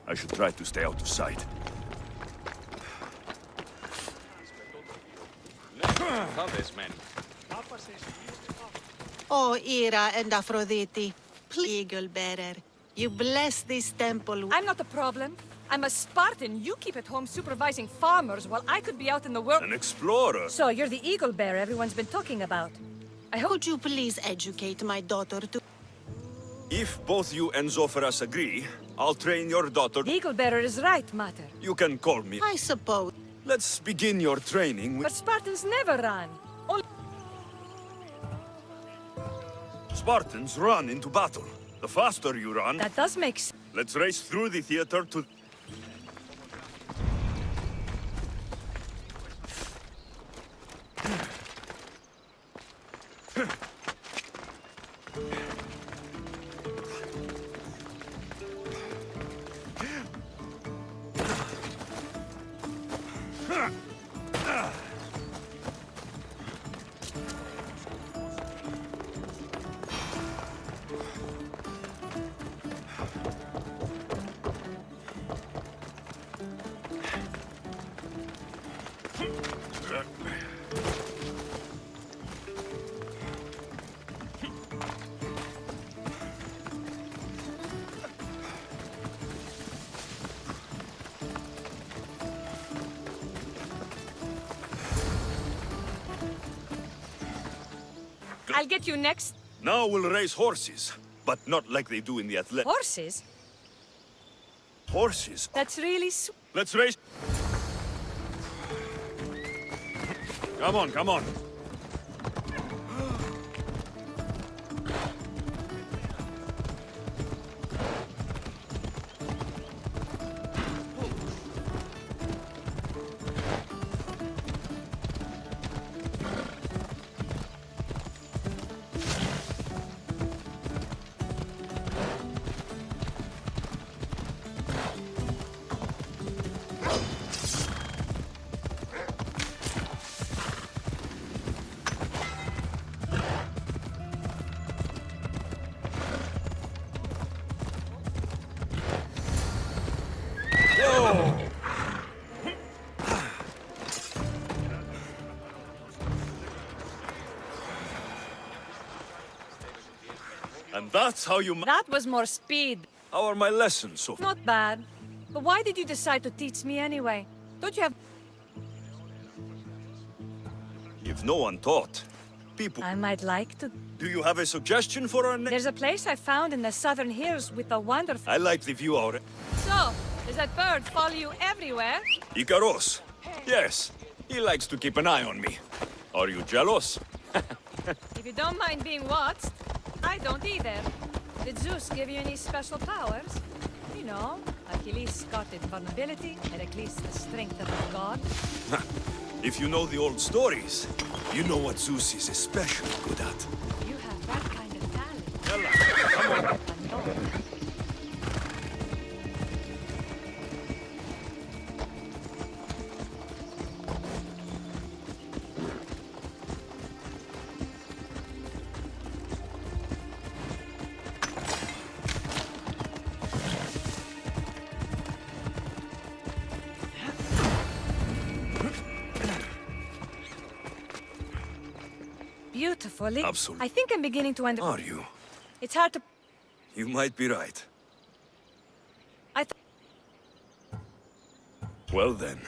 I should try to stay out of sight. Oh, Ira and Aphrodite, please, eagle bearer, you bless this temple. I'm not the problem. I'm a Spartan. You keep at home supervising farmers while I could be out in the world. An explorer? So you're the eagle bearer everyone's been talking about. I hope. Could you please educate my daughter to... If both you and Zophorus agree, I'll train your daughter. The eagle bearer is right, Mater. You can call me. I suppose. Let's begin your training with... But Spartans never run. Only Spartans run into battle. The faster you run... that does make sense. Let's race through the theater to... I'll get you next. Now we'll race horses, but not like they do in the athletic... Horses? Horses? That's really Let's race... Come on, come on. And that's how you... That was more speed. How are my lessons so far? Not bad. But why did you decide to teach me anyway? Don't you have... If no one taught, people... I might like to... Do you have a suggestion for our next... There's a place I found in the southern hills with a wonderful... I like the view out... So, does that bird follow you everywhere? Icaros. Yes, he likes to keep an eye on me. Are you jealous? If you don't mind being watched, I don't either. Did Zeus give you any special powers? You know, Achilles got invulnerability, Heracles the strength of a god. If you know the old stories, you know what Zeus is especially good at. You have that kind of talent. Ella, come on. I know. Beautifully. Absolutely. I think I'm beginning to Are you? It's hard to... You might be right. I Well then.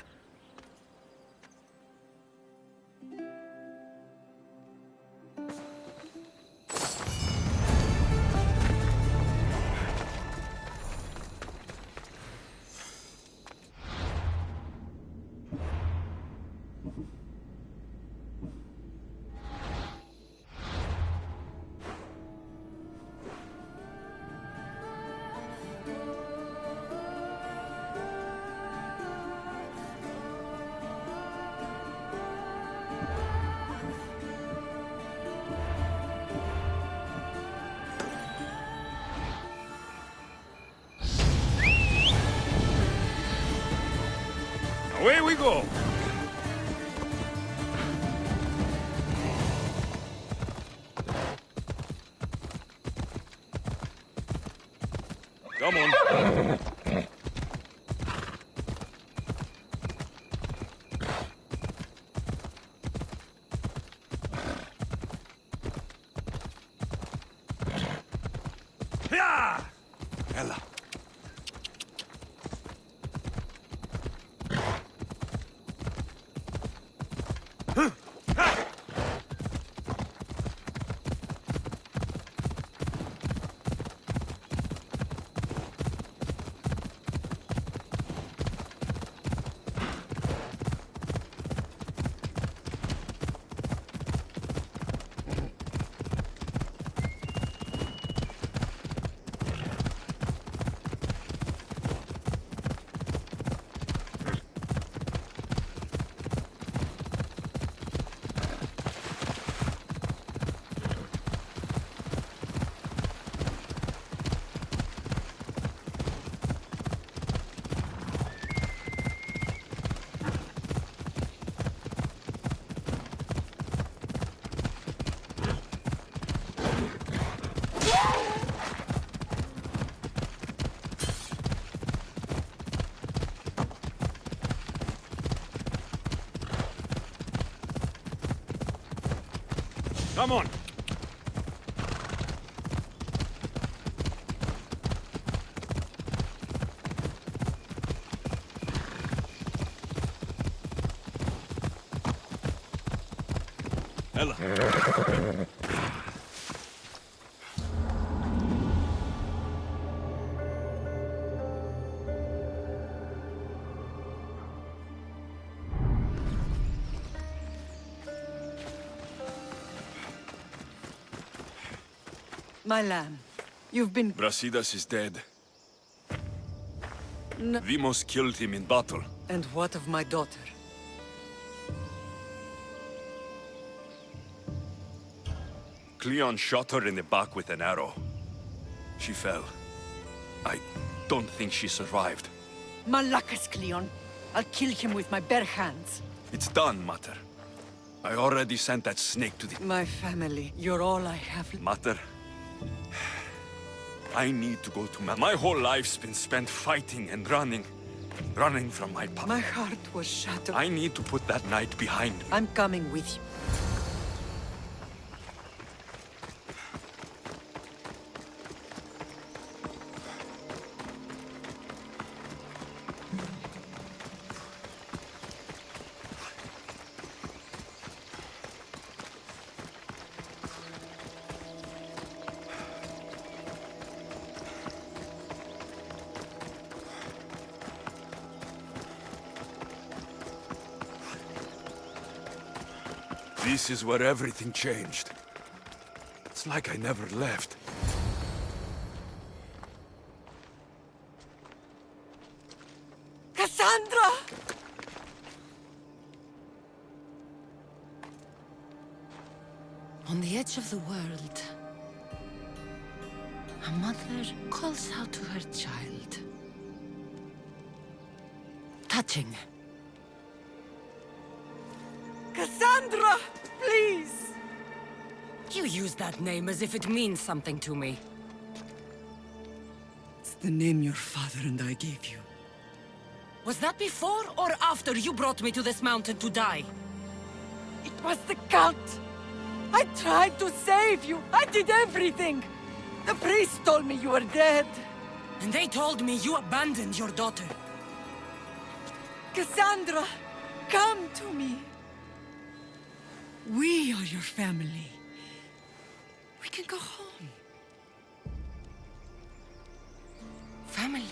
Away we go! Come on. Yeah! Ella. Come on! Ella. My lamb, you've been... Brasidas is dead. No. Vimos killed him in battle. And what of my daughter? Cleon shot her in the back with an arrow. She fell. I don't think she survived. Malakas, Cleon. I'll kill him with my bare hands. It's done, Mater. I already sent that snake to the... My family, you're all I have. Mater, I need to go to my whole life's been spent fighting and running. Running from my My heart was shattered. I need to put that night behind me. I'm coming with you. This is where everything changed. It's like I never left. Kassandra! On the edge of the world, a mother calls out to her child. Touching. Kassandra! Please! You use that name as if it means something to me. It's the name your father and I gave you. Was that before or after you brought me to this mountain to die? It was the cult! I tried to save you! I did everything! The priest told me you were dead! And they told me you abandoned your daughter. Kassandra! Come to me! We are your family. We can go home. Family.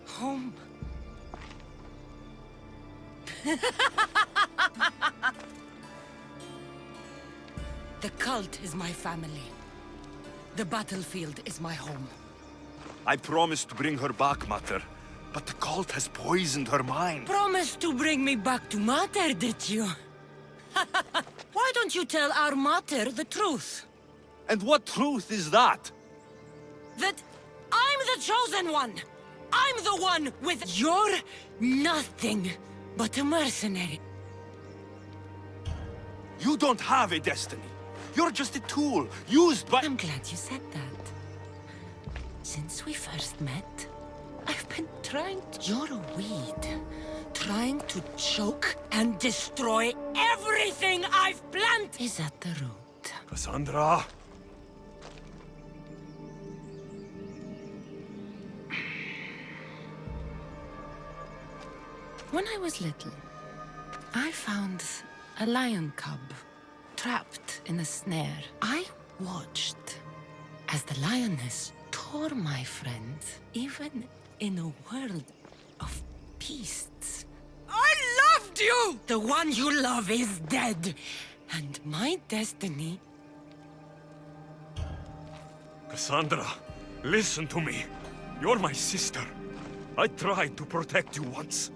Home. The cult is my family. The battlefield is my home. I promised to bring her back, Mater. But the cult has poisoned her mind. Promised to bring me back to Mater, did you? Why don't you tell our Mater the truth? And what truth is that? That I'm the chosen one! I'm the one with... You're nothing but a mercenary. You don't have a destiny. You're just a tool, used by... I'm glad you said that. Since we first met, I've been trying to... You're a weed. Trying to choke and destroy everything I've planted is at the root. Kassandra! When I was little, I found a lion cub trapped in a snare. I watched as the lioness tore my friend, even in a world of beasts. I loved you! The one you love is dead, and my destiny... Kassandra, listen to me. You're my sister. I tried to protect you once.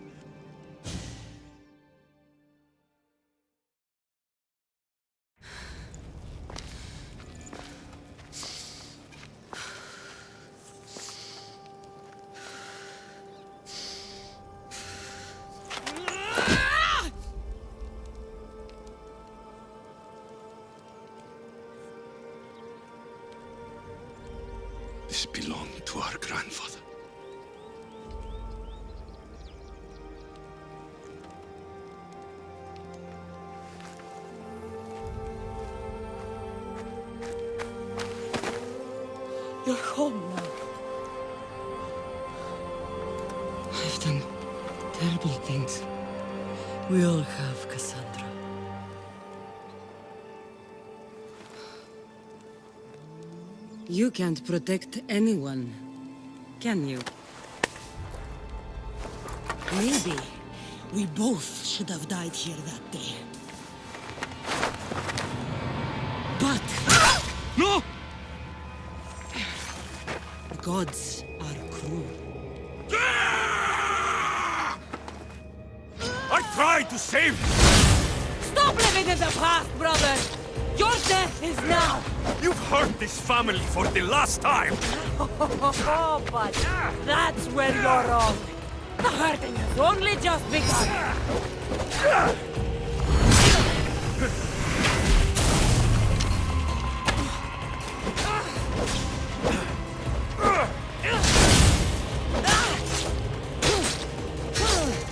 This belonged to our grandfather. You're home now. I've done terrible things. We all have, Kassandra. You can't protect anyone, can you? Maybe we both should have died here that day. But... No! Gods are cruel. I tried to save you! Stop living in the past, brother! Your death is now! You've hurt this family for the last time! Oh, but that's where you're wrong. The hurting has only just begun.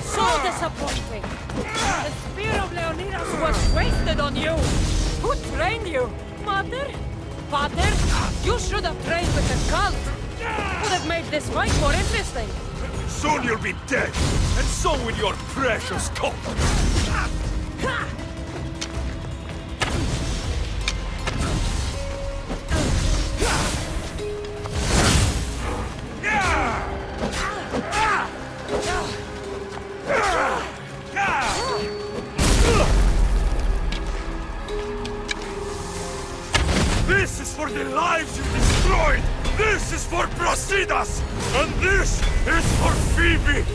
So disappointing. The spear of Leonidas was wasted on you. Who trained you? Mother? Father? You should have trained with the cult. Would have made this fight more interesting. Soon you'll be dead, and so will your precious coat! This is for the lives you destroyed! This is for Brasidas! And this is for Phoebe!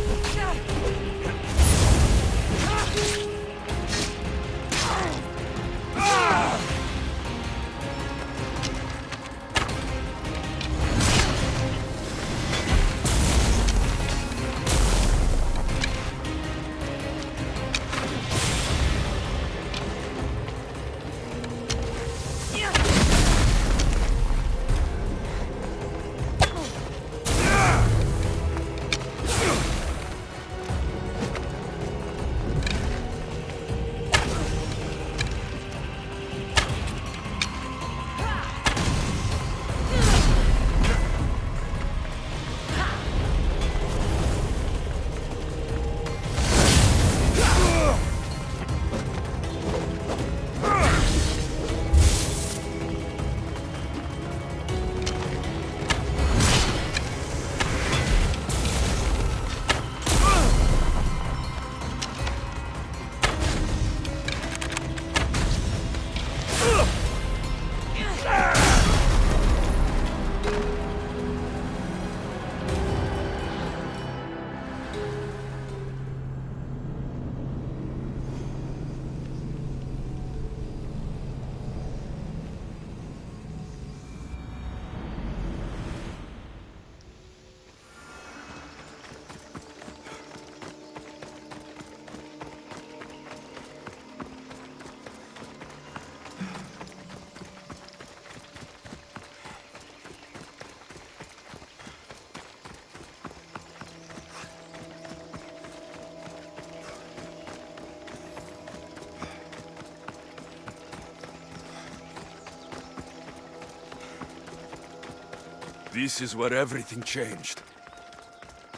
This is where everything changed.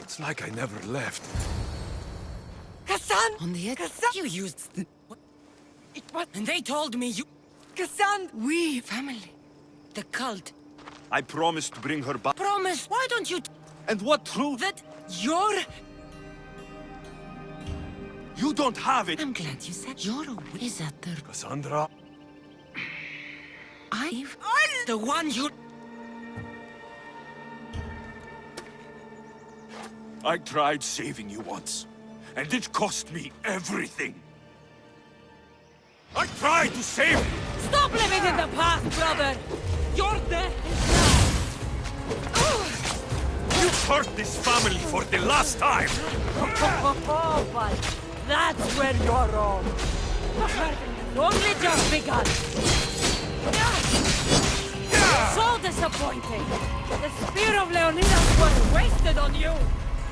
It's like I never left. Cassandra! On the edge, Cassandra! you used the... It was... And they told me you... Cassandra! We, family, the cult, I promised to bring her back. promise. Why don't you... And what truth? that you're... You don't have it! I'm glad you said you're a wizard. Kassandra. I'm the one you... I tried saving you once, and it cost me everything. I tried to save you! Stop living in the past, brother! You're dead You hurt this family for the last time! Oh, but that's where you're wrong. The hurting has only just begun. So disappointing. The spear of Leonidas was wasted on you.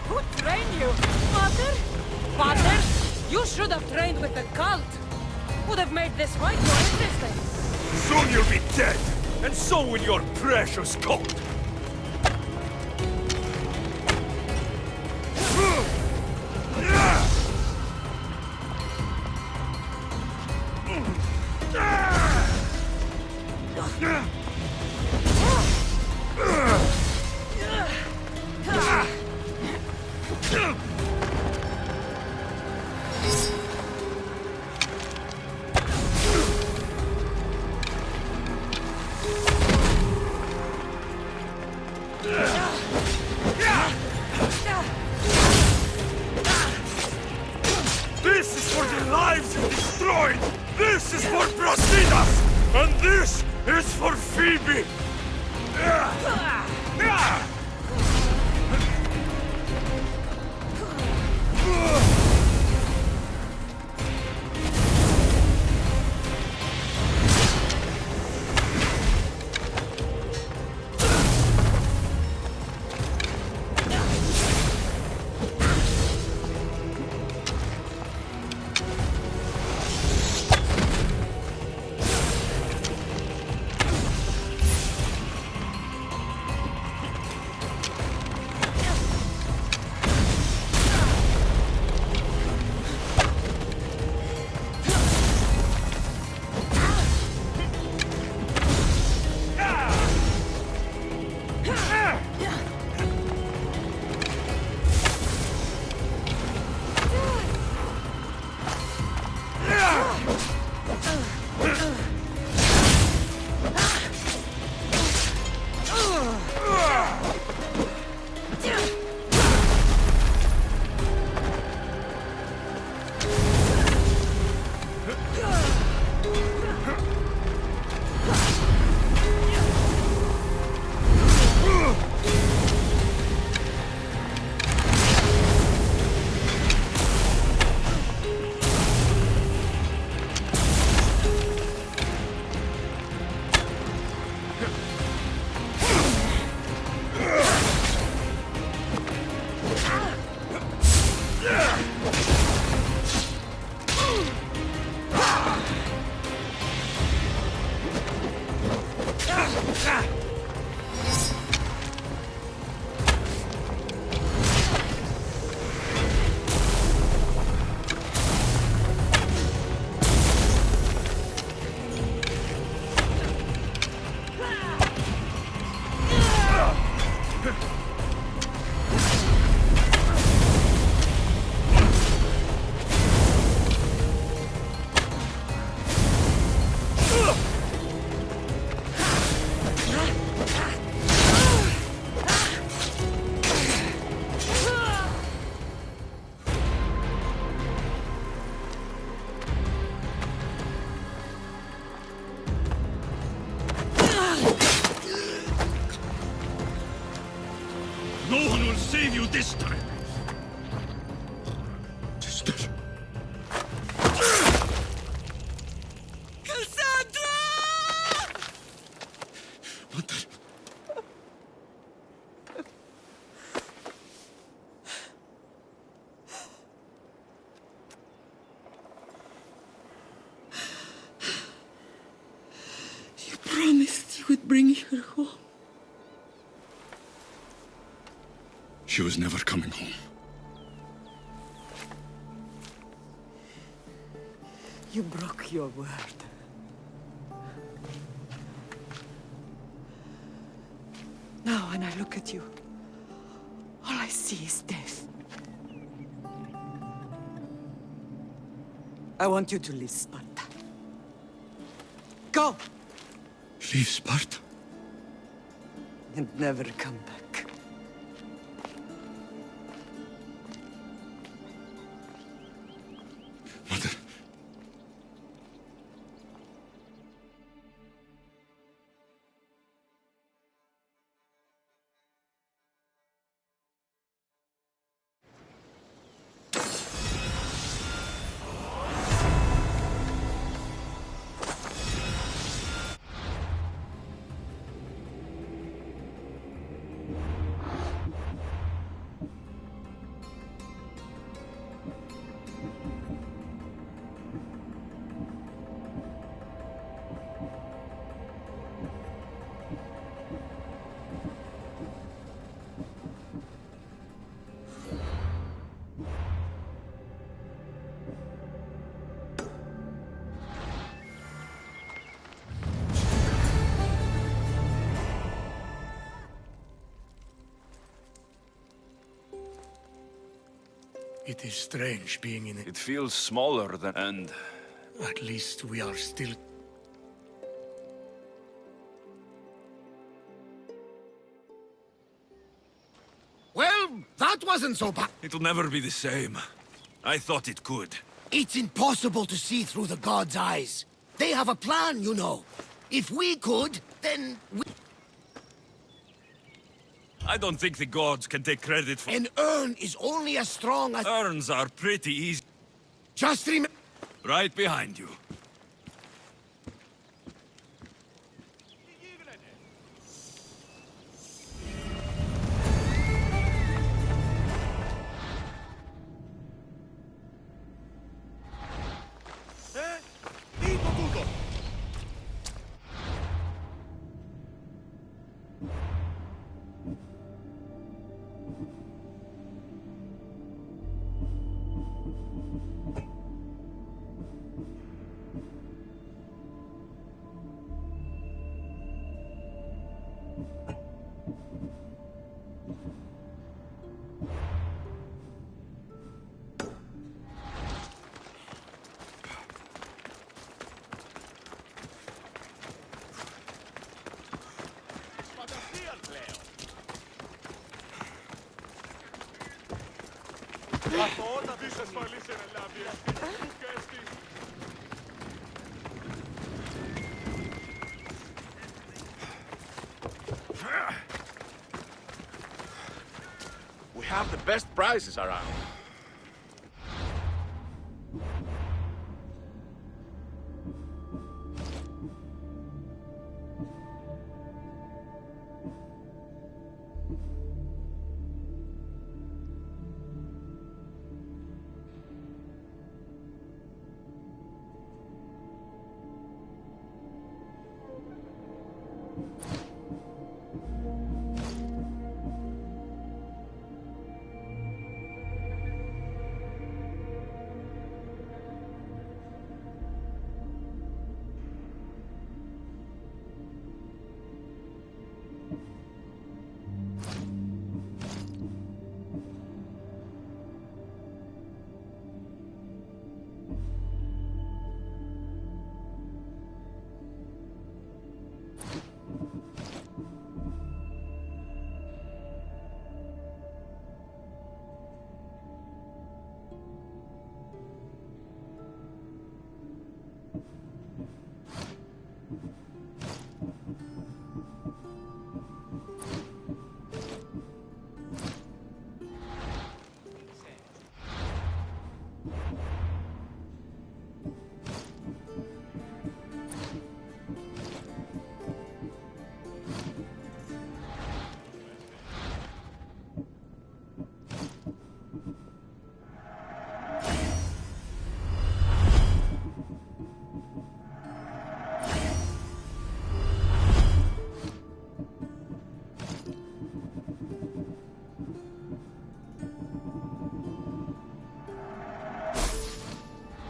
Who trained you? Father? Father? You should have trained with the cult. Would have made this fight more interesting. Soon you'll be dead, and so will your precious cult! This is for the lives you destroyed! This is for Brasidas! And this is for Phoebe! No one will save you this time! Cassandra! What the... You promised you would bring her home. She was never coming home. You broke your word. Now, when I look at you, all I see is death. I want you to leave Sparta. Go! Leave Sparta? And never come back. Mother. It is strange being in it. It feels smaller than... and... At least we are still... Well, that wasn't so bad. It'll never be the same. I thought it could. It's impossible to see through the gods' eyes. They have a plan, you know. If we could, then we... I don't think the gods can take credit for... An urn is only as strong as... Urns are pretty easy. Just remember... Right behind you. We have the best prizes around.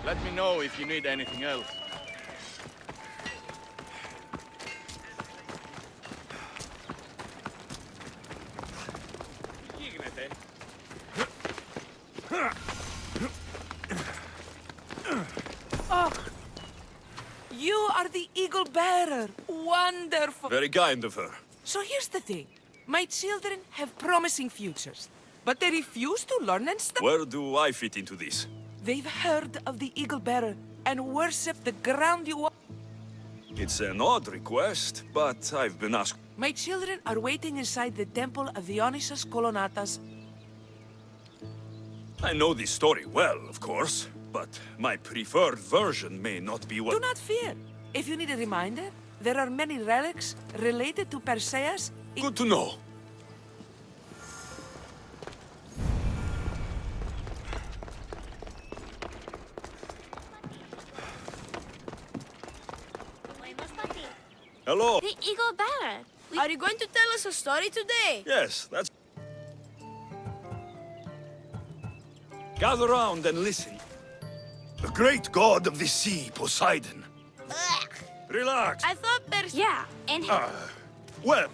Let me know if you need anything else. Oh, you are the eagle bearer. Wonderful. Very kind of her. So here's the thing. My children have promising futures, but they refuse to learn and study. Where do I fit into this? They've heard of the eagle bearer and worship the ground you walk. It's an odd request, but I've been asked. My children are waiting inside the temple of Dionysus Kolonatas. I know this story well, of course, but my preferred version may not be what... Do not fear. If you need a reminder, there are many relics related to Perseus. Good to know. Hello. The eagle bearer. Are you going to tell us a story today? Yes, that's... Gather round and listen. The great god of the sea, Poseidon. Ugh. Relax. I thought Yeah, and Well...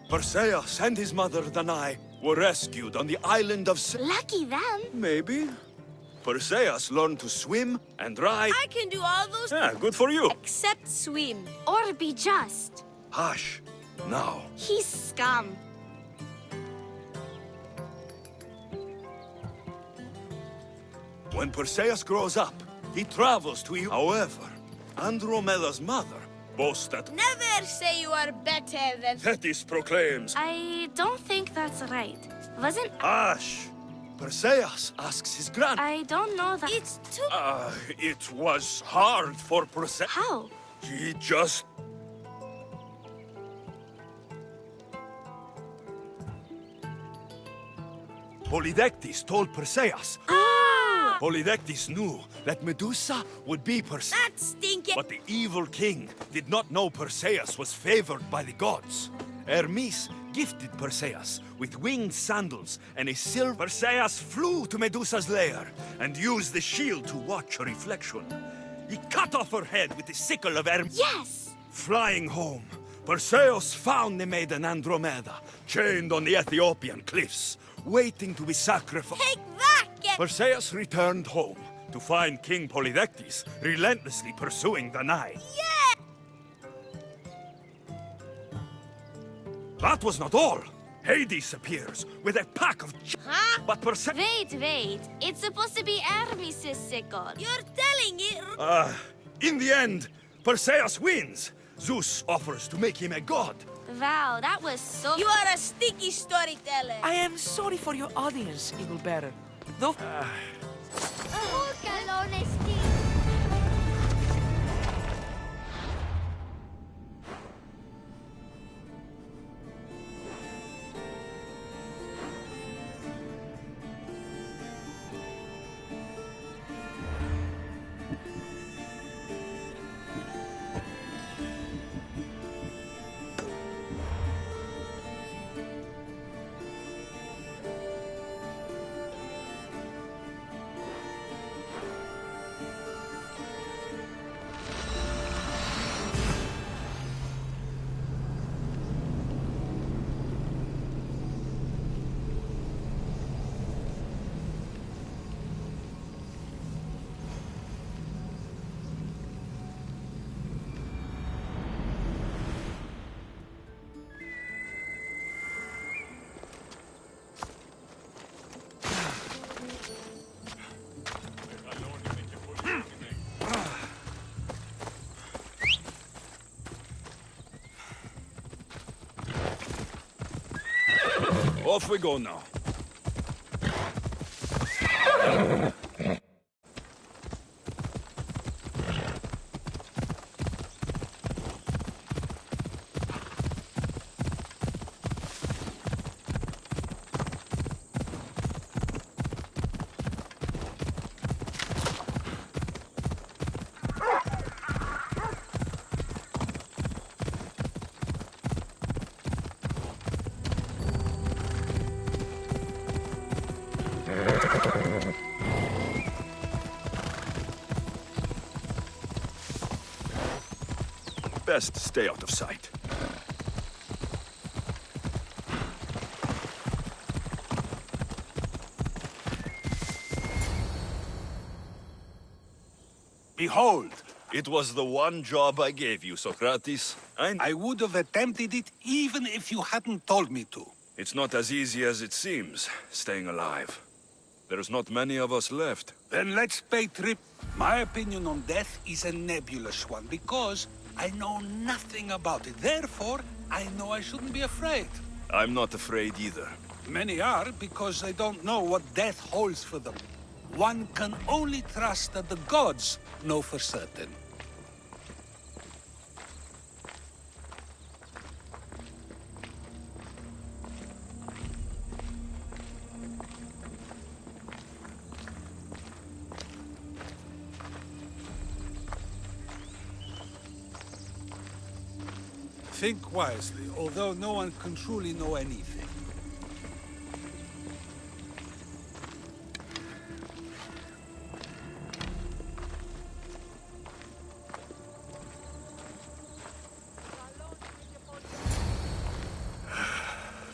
Perseus and his mother, Danae, were rescued on the island of... lucky them. Maybe. Perseus learned to swim and ride... I can do all those Yeah, good for you. except swim. Or be just. Hush. Now. He's scum. When Perseus grows up, he travels to... However, Andromeda's mother boasts that Never say you are better than... Thetis proclaims... I don't think that's right. Wasn't... Hush. Perseus asks his grand... I don't know that... It's too... It was hard for Perseus. How? He just... Polydectes told Perseus. Ah! Polydectes knew that Medusa would be Perseus. That stinking... But the evil king did not know Perseus was favored by the gods. Hermes gifted Perseus with winged sandals and a silver... Perseus flew to Medusa's lair and used the shield to watch her reflection. He cut off her head with the sickle of Hermes. Yes! Flying home, Perseus found the maiden Andromeda, chained on the Ethiopian cliffs, waiting to be sacrificed. Take that, get... Perseus returned home to find King Polydectes relentlessly pursuing Danae. Yeah! That was not all. Hades appears with a pack of... Huh? But Perseus... Wait. It's supposed to be Hermes' sickle. You're telling it... In the end, Perseus wins. Zeus offers to make him a god. Wow, that was so... You are a sticky storyteller. I am sorry for your audience, eagle bearer. Though... Off we go now. Best stay out of sight. Behold, it was the one job I gave you, Socrates. I would have attempted it even if you hadn't told me to. It's not as easy as it seems, staying alive. There's not many of us left. Then let's pay trip. My opinion on death is a nebulous one, because I know nothing about it. Therefore, I know I shouldn't be afraid. I'm not afraid either. Many are, because they don't know what death holds for them. One can only trust that the gods know for certain. Think wisely, although no one can truly know anything.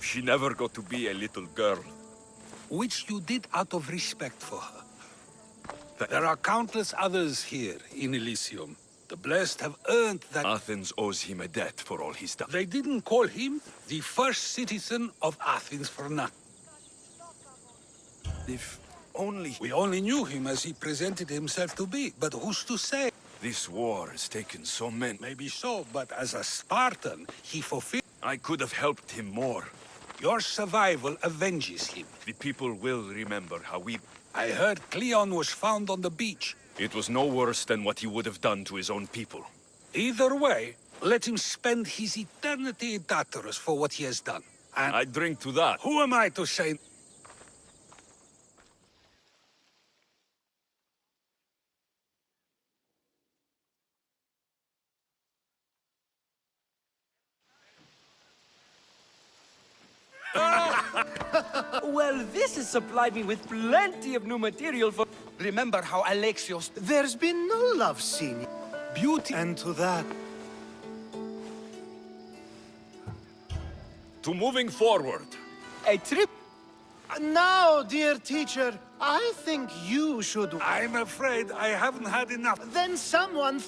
She never got to be a little girl. Which you did out of respect for her. There are countless others here in Elysium. The blessed have earned that. Athens owes him a debt for all he's done. They didn't call him the first citizen of Athens for nothing. If only... We only knew him as he presented himself to be, but who's to say? This war has taken so many. Maybe so, but as a Spartan, he fulfilled... I could have helped him more. Your survival avenges him. The people will remember how we... I heard Cleon was found on the beach. It was no worse than what he would have done to his own people. Either way, let him spend his eternity in Tartarus for what he has done. And I drink to that. who am I to say... Well, this has supplied me with plenty of new material for... Remember how Alexios... There's been no love scene. Beauty... And to that... To moving forward. A trip... Now, dear teacher, I think you should... I'm afraid I haven't had enough. Then someone...